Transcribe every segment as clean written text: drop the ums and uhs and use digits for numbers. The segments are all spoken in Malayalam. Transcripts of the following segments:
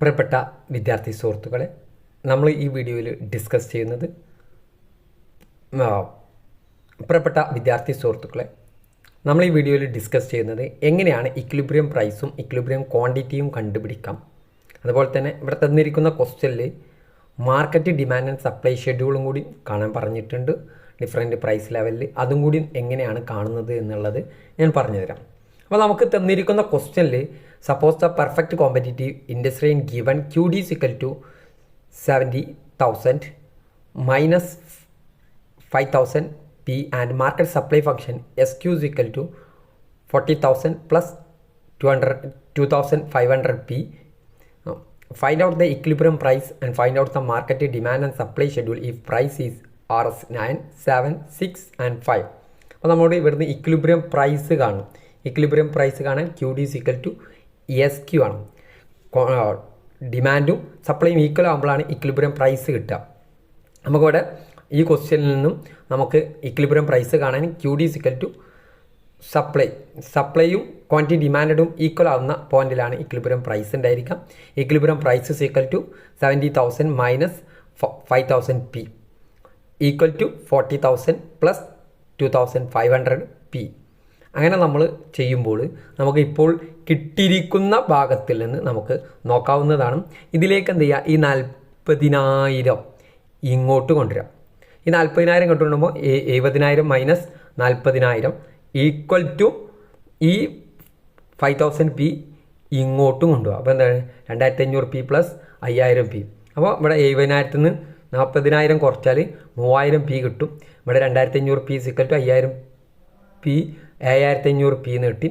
പ്രിയപ്പെട്ട വിദ്യാർത്ഥി സുഹൃത്തുക്കളെ, നമ്മൾ ഈ വീഡിയോയിൽ ഡിസ്കസ് ചെയ്യുന്നത് എങ്ങനെയാണ് ഇക്വിലിബ്രിയം പ്രൈസും ഇക്വിലിബ്രിയം ക്വാണ്ടിറ്റിയും കണ്ടുപിടിക്കാം. അതുപോലെ തന്നെ ഇവിടെ തന്നിരിക്കുന്ന ക്വസ്റ്റ്യനിൽ മാർക്കറ്റ് ഡിമാൻഡ് ആൻഡ് സപ്ലൈ ഷെഡ്യൂളും കൂടി കാണാൻ പറഞ്ഞിട്ടുണ്ട്. ഡിഫറെൻറ്റ് പ്രൈസ് ലെവലിൽ അതും കൂടി എങ്ങനെയാണ് കാണുന്നത് എന്നുള്ളത് ഞാൻ പറഞ്ഞുതരാം. അപ്പോൾ നമുക്ക് തന്നിരിക്കുന്ന ക്വസ്റ്റ്യനിൽ suppose the perfect competitive industry in given QD is equal to 70,000 minus 5,000 P and market supply function SQ is equal to 40,000 plus 2,500 P. Find out the equilibrium price and find out the market demand and supply schedule if price is RS 9, 7, 6 and 5. അപ്പോൾ നമ്മളോട് ഇവിടുന്ന് ഇക്വിലിബ്രിയം പ്രൈസ് കാണും. ഇക്വിലിബ്രിയം പ്രൈസ് കാണാൻ QD is equal to SQ ആണ്. ഡിമാൻഡും സപ്ലൈയും ഈക്വൽ ആകുമ്പോഴാണ് ഇക്വിലിബ്രിയം പ്രൈസ് കിട്ടുക. നമുക്കിവിടെ ഈ ക്വസ്റ്റ്യനിൽ നിന്നും നമുക്ക് ഇക്വിലിബ്രിയം പ്രൈസ് കാണാൻ QD is equal to സപ്ലൈയും ക്വാണ്ടിറ്റി ഡിമാൻഡും ഈക്വൽ ആവുന്ന പോയിന്റിലാണ് ഇക്വിലിബ്രിയം പ്രൈസ് ഉണ്ടായിരിക്കാം. Equilibrium price is equal to 70,000 minus 5,000 P equal to 40,000 plus 2,500 P. അങ്ങനെ നമ്മൾ ചെയ്യുമ്പോൾ നമുക്ക് ഇപ്പോൾ കിട്ടിയിരിക്കുന്ന ഭാഗത്തിൽ നിന്ന് നമുക്ക് നോക്കാവുന്നതാണ്. ഇതിലേക്ക് എന്ത് ചെയ്യുക, ഈ 40,000 ഇങ്ങോട്ട് കൊണ്ടുവരാം. ഈ 40,000 കൊണ്ടുവരുമ്പോൾ 70,000 മൈനസ് 40,000 ഈക്വൽ ടു ഈ 5,000 P ഇങ്ങോട്ടും കൊണ്ടുപോകാം. അപ്പോൾ എന്താണ് 2,500 P പ്ലസ് 5,000 P. അപ്പോൾ ഇവിടെ 70,000 നിന്ന് 40,000 കുറച്ചാൽ 3,000 P കിട്ടും. ഇവിടെ 2,500 P equal to 5,000 P 7,500 P എന്ന് കിട്ടി.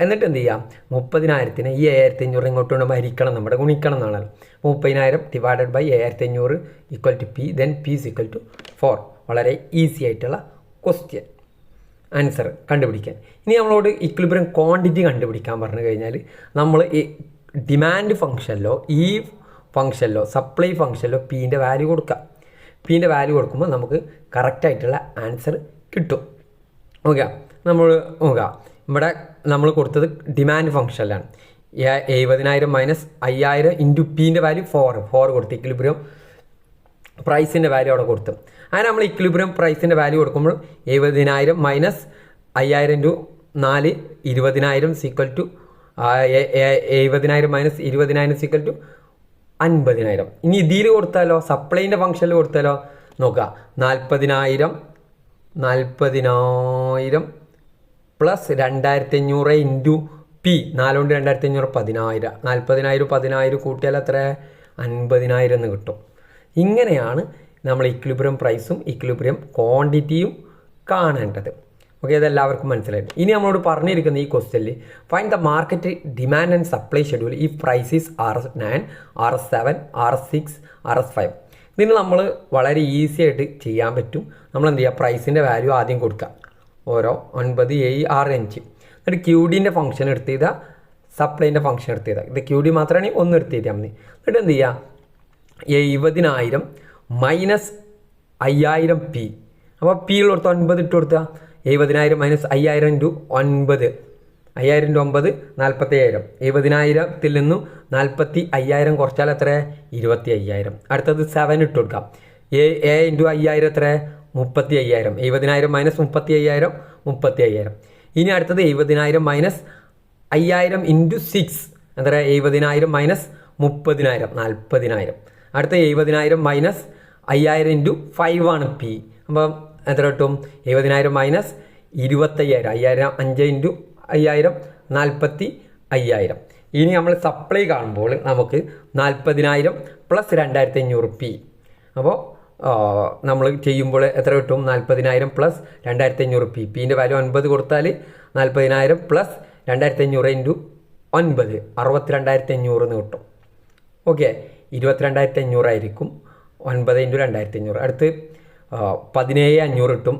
എന്നിട്ട് എന്ത് ചെയ്യാം, 30,000 ഈ 7,500 ഇങ്ങോട്ട് കൊണ്ടുമ്പോൾ ഹരിക്കണം, നമ്മുടെ ഗുണിക്കണം എന്നാണല്ലോ. 30,000 divided by 7,500 equal to P, then P equal to 4. വളരെ ഈസി ആയിട്ടുള്ള ക്വസ്റ്റ്യൻ ആൻസർ കണ്ടുപിടിക്കാൻ. ഇനി നമ്മളോട് ഇക്വിലിബ്രിയം ക്വാണ്ടിറ്റി കണ്ടുപിടിക്കാൻ പറഞ്ഞു കഴിഞ്ഞാൽ നമ്മൾ ഈ ഡിമാൻഡ് ഫംഗ്ഷനിലോ ഈ ഫംഗ്ഷനിലോ സപ്ലൈ ഫംഗ്ഷനിലോ Pൻ്റെ വാല്യൂ കൊടുക്കാം. Pൻ്റെ വാല്യൂ കൊടുക്കുമ്പോൾ നമുക്ക് കറക്റ്റായിട്ടുള്ള ആൻസർ കിട്ടും. ഓക്കെ, നമ്മൾ നോക്കാം. ഇവിടെ നമ്മൾ കൊടുത്തത് ഡിമാൻഡ് ഫംഗ്ഷനിലാണ്. 70,000 മൈനസ് 5,000 ഇൻറ്റു Pൻ്റെ വാല്യൂ 4 കൊടുത്ത് ഇക്വിലിബ്രിയം പ്രൈസിൻ്റെ വാല്യൂ അവിടെ കൊടുത്തു. അങ്ങനെ നമ്മൾ ഇക്വിലിബ്രിയം പ്രൈസിൻ്റെ വാല്യൂ കൊടുക്കുമ്പോൾ 70,000 minus 5,000 into 4 20,000 equal to 70,000 minus 20,000 equal to 50,000. ഇനി ഇതിൽ കൊടുത്താലോ, സപ്ലൈൻ്റെ ഫംഗ്ഷനിൽ കൊടുത്താലോ നോക്കുക. 40,000 പ്ലസ് 2,500 ഇൻറ്റു P 4 കൊണ്ട് 2,500 10,000. 40,000 കൂട്ടിയാൽ എത്ര 50,000 എന്ന് കിട്ടും. ഇങ്ങനെയാണ് നമ്മൾ ഇക്വിലിബ്രിയം പ്രൈസും ഇക്വിലിബ്രിയം ക്വാണ്ടിറ്റിയും കാണേണ്ടത്. ഓക്കെ, ഇതെല്ലാവർക്കും മനസ്സിലായിട്ട്. ഇനി നമ്മളോട് പറഞ്ഞിരിക്കുന്ന ഈ ക്വസ്റ്റ്യനിൽ find the market demand and supply schedule ഈ price is RS 9, RS 7, RS 6, RS 5. ഇതിന് നമ്മൾ വളരെ ഈസി ആയിട്ട് ചെയ്യാൻ പറ്റും. നമ്മൾ എന്ത് ചെയ്യുക, പ്രൈസിൻ്റെ വാല്യൂ ആദ്യം കൊടുക്കുക. ഓരോ 9, 7, 6, 5. എന്നിട്ട് QDൻ്റെ ഫംഗ്ഷൻ എടുത്ത് ചെയ്താൽ സപ്ലൈൻ്റെ ഫംഗ്ഷൻ എടുത്ത് ചെയ്താൽ ഇത് QD മാത്രമാണ് ഒന്ന് എടുത്ത് ചെയ്താൽ മതി. എന്നിട്ട് എന്ത് ചെയ്യുക, 70,000 മൈനസ് 5,000 P. അപ്പോൾ P ഉള്ളടത്ത് 9 ഇട്ട് കൊടുത്താൽ 70,000 മൈനസ് 5,000 ഇൻറ്റു 9, 5,000 ഇൻറ്റു 9 40,000. 70,000 നിന്നും 45,000 കുറച്ചാൽ എത്ര 25,000. അടുത്തത് 7 ഇട്ട് കൊടുക്കാം. ഇൻറ്റു 5,000 എത്ര 35,000. 70,000 മൈനസ് 35,000 35,000. ഇനി അടുത്തത് 70,000 മൈനസ് 5,000 ഇൻറ്റു 6 എത്ര 70,000 മൈനസ് 30,000 40,000. അടുത്ത 70,000 മൈനസ് 5,000 ഇൻറ്റു 5 ആണ് P. അപ്പം എത്ര കിട്ടും, 70,000 മൈനസ് 25,000. 5 ഇൻറ്റു 5,000 45,000. ഇനി നമ്മൾ സപ്ലൈ കാണുമ്പോൾ നമുക്ക് 40,000 പ്ലസ് 2,500 P. അപ്പോൾ നമ്മൾ ചെയ്യുമ്പോൾ എത്ര കിട്ടും, 40,000 പ്ലസ് 2,500 P. Pൻ്റെ വാല്യൂ 9 കൊടുത്താൽ 40,000 പ്ലസ് 2,500 ഇൻറ്റു 9 62,500 എന്ന് കിട്ടും. ഓക്കെ, 22,500 ആയിരിക്കും 9 ഇൻറ്റു 2,500. അടുത്ത് 17,500 കിട്ടും.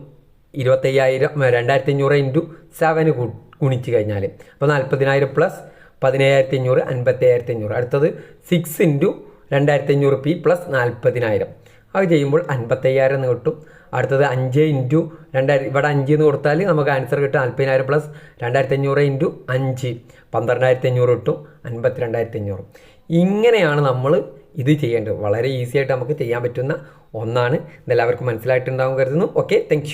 25,000 2,500 ഇൻറ്റു 7 ഗുണിച്ച് കഴിഞ്ഞാൽ അപ്പോൾ 40,000 പ്ലസ് 17,500 55,500. അടുത്തത് 6 ഇൻറ്റു 2,500 P പ്ലസ് 40,000. അത് ചെയ്യുമ്പോൾ 55,000 എന്ന് കിട്ടും. അടുത്തത് 5 ഇൻറ്റു 2000, ഇവിടെ 5 എന്ന് കൊടുത്താൽ നമുക്ക് ആൻസർ കിട്ടും 40,000 പ്ലസ് 2,500 ഇൻറ്റു 5 12,500 കിട്ടും 52,500. ഇങ്ങനെയാണ് നമ്മൾ ഇത് ചെയ്യേണ്ടത്. വളരെ ഈസി ആയിട്ട് നമുക്ക് ചെയ്യാൻ പറ്റുന്ന ഒന്നാണ്. ഇതെല്ലാവർക്കും മനസ്സിലായിട്ടുണ്ടാവും കരുതുന്നു. Okay, thank you.